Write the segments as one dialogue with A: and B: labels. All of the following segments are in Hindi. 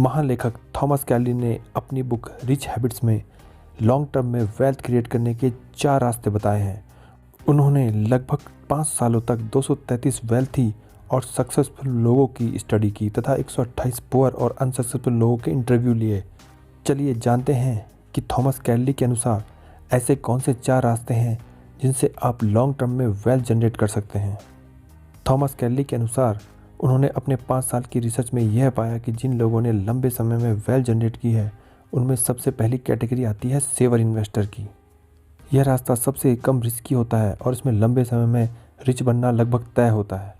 A: महान लेखक थॉमस कैली ने अपनी बुक रिच हैबिट्स में लॉन्ग टर्म में वेल्थ क्रिएट करने के 4 रास्ते बताए हैं। उन्होंने लगभग 5 सालों तक 233 वेल्थी और सक्सेसफुल लोगों की स्टडी की तथा 128 पुअर और अनसक्सेसफुल लोगों के इंटरव्यू लिए। चलिए जानते हैं कि थॉमस कैली के अनुसार ऐसे कौन से 4 रास्ते हैं जिनसे आप लॉन्ग टर्म में वेल्थ जनरेट कर सकते हैं। थॉमस कैली के अनुसार उन्होंने अपने 5 साल की रिसर्च में यह पाया कि जिन लोगों ने लंबे समय में वेल्थ जनरेट की है उनमें सबसे पहली कैटेगरी आती है सेवर इन्वेस्टर की। यह रास्ता सबसे कम रिस्की होता है और इसमें लंबे समय में रिच बनना लगभग तय होता है।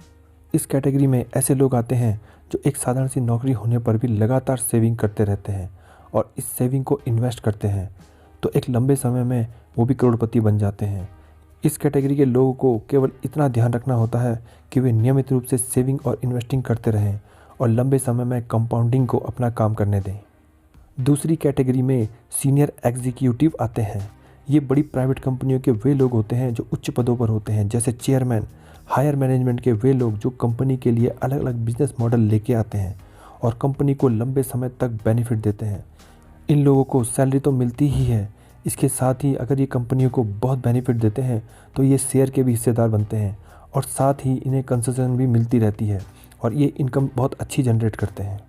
A: इस कैटेगरी में ऐसे लोग आते हैं जो एक साधारण सी नौकरी होने पर भी लगातार सेविंग करते रहते हैं और इस सेविंग को इन्वेस्ट करते हैं तो एक लंबे समय में वो भी करोड़पति बन जाते हैं। इस कैटेगरी के लोगों को केवल इतना ध्यान रखना होता है कि वे नियमित रूप से सेविंग और इन्वेस्टिंग करते रहें और लंबे समय में कंपाउंडिंग को अपना काम करने दें। दूसरी कैटेगरी में सीनियर एग्जीक्यूटिव आते हैं। ये बड़ी प्राइवेट कंपनियों के वे लोग होते हैं जो उच्च पदों पर होते हैं, जैसे चेयरमैन। हायर मैनेजमेंट के वे लोग जो कंपनी के लिए अलग अलग बिजनेस मॉडल लेके आते हैं और कंपनी को लंबे समय तक बेनिफिट देते हैं। इन लोगों को सैलरी तो मिलती ही है, इसके साथ ही अगर ये कंपनियों को बहुत बेनिफिट देते हैं तो ये शेयर के भी हिस्सेदार बनते हैं और साथ ही इन्हें कंसेशन भी मिलती रहती है और ये इनकम बहुत अच्छी जनरेट करते हैं।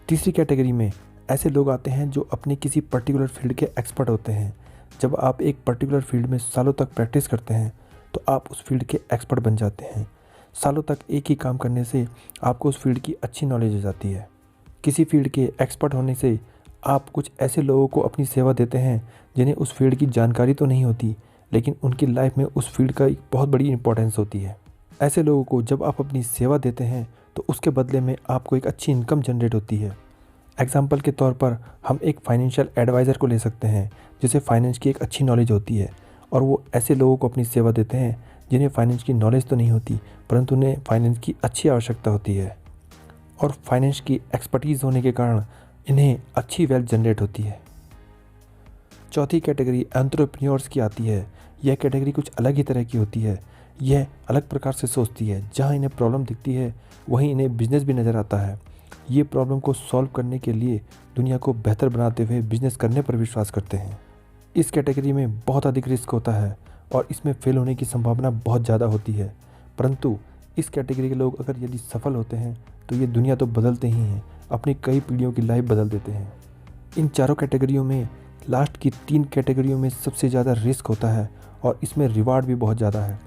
A: तीसरी कैटेगरी में ऐसे लोग आते हैं जो अपनी किसी पर्टिकुलर फील्ड के एक्सपर्ट होते हैं। जब आप एक पर्टिकुलर फील्ड में सालों तक प्रैक्टिस करते हैं तो आप उस फील्ड के एक्सपर्ट बन जाते हैं। सालों तक एक ही काम करने से आपको उस फील्ड की अच्छी नॉलेज हो जाती है। किसी फील्ड के एक्सपर्ट होने से आप कुछ ऐसे लोगों को अपनी सेवा देते हैं जिन्हें उस फील्ड की जानकारी तो नहीं होती, लेकिन उनकी लाइफ में उस फील्ड का एक बहुत बड़ी इंपॉर्टेंस होती है। ऐसे लोगों को जब आप अपनी सेवा देते हैं तो उसके बदले में आपको एक अच्छी इनकम जनरेट होती है। एग्जाम्पल के तौर पर हम एक फाइनेंशियल एडवाइज़र को ले सकते हैं जिसे फाइनेंस की एक अच्छी नॉलेज होती है और वो ऐसे लोगों को अपनी सेवा देते हैं जिन्हें फाइनेंस की नॉलेज तो नहीं होती परंतु उन्हें फाइनेंस की अच्छी आवश्यकता होती है और फाइनेंस की एक्सपर्टीज़ होने के कारण इन्हें अच्छी वेल्थ जनरेट होती है। चौथी कैटेगरी एंटरप्रेन्योर्स की आती है। यह कैटेगरी कुछ अलग ही तरह की होती है। यह अलग प्रकार से सोचती है। जहां इन्हें प्रॉब्लम दिखती है वहीं इन्हें बिजनेस भी नज़र आता है। ये प्रॉब्लम को सॉल्व करने के लिए दुनिया को बेहतर बनाते हुए बिजनेस करने पर विश्वास करते हैं। इस कैटेगरी में बहुत अधिक रिस्क होता है और इसमें फेल होने की संभावना बहुत ज़्यादा होती है, परंतु इस कैटेगरी के लोग अगर यदि सफल होते हैं तो ये दुनिया तो बदलते ही हैं, अपनी कई पीढ़ियों की लाइफ बदल देते हैं। इन चारों कैटेगरियों में लास्ट की 3 कैटेगरियों में सबसे ज़्यादा रिस्क होता है और इसमें रिवार्ड भी बहुत ज़्यादा है।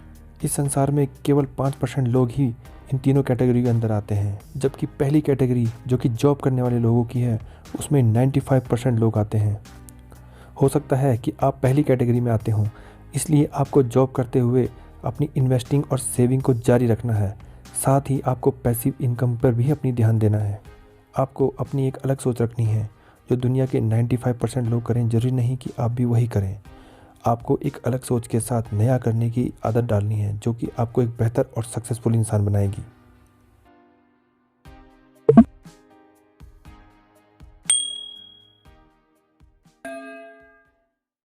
A: इस संसार में केवल 5% लोग ही इन तीनों कैटेगरी के अंदर आते हैं, जबकि पहली कैटेगरी जो कि जॉब करने वाले लोगों की है उसमें 95% लोग आते हैं। हो सकता है कि आप पहली कैटेगरी में आते हों, इसलिए आपको जॉब करते हुए अपनी इन्वेस्टिंग और सेविंग को जारी रखना है। साथ ही आपको पैसिव इनकम पर भी अपनी ध्यान देना है। आपको अपनी एक अलग सोच रखनी है। जो दुनिया के 95% लोग करें जरूरी नहीं कि आप भी वही करें। आपको एक अलग सोच के साथ नया करने की आदत डालनी है जो कि आपको एक बेहतर और सक्सेसफुल इंसान बनाएगी।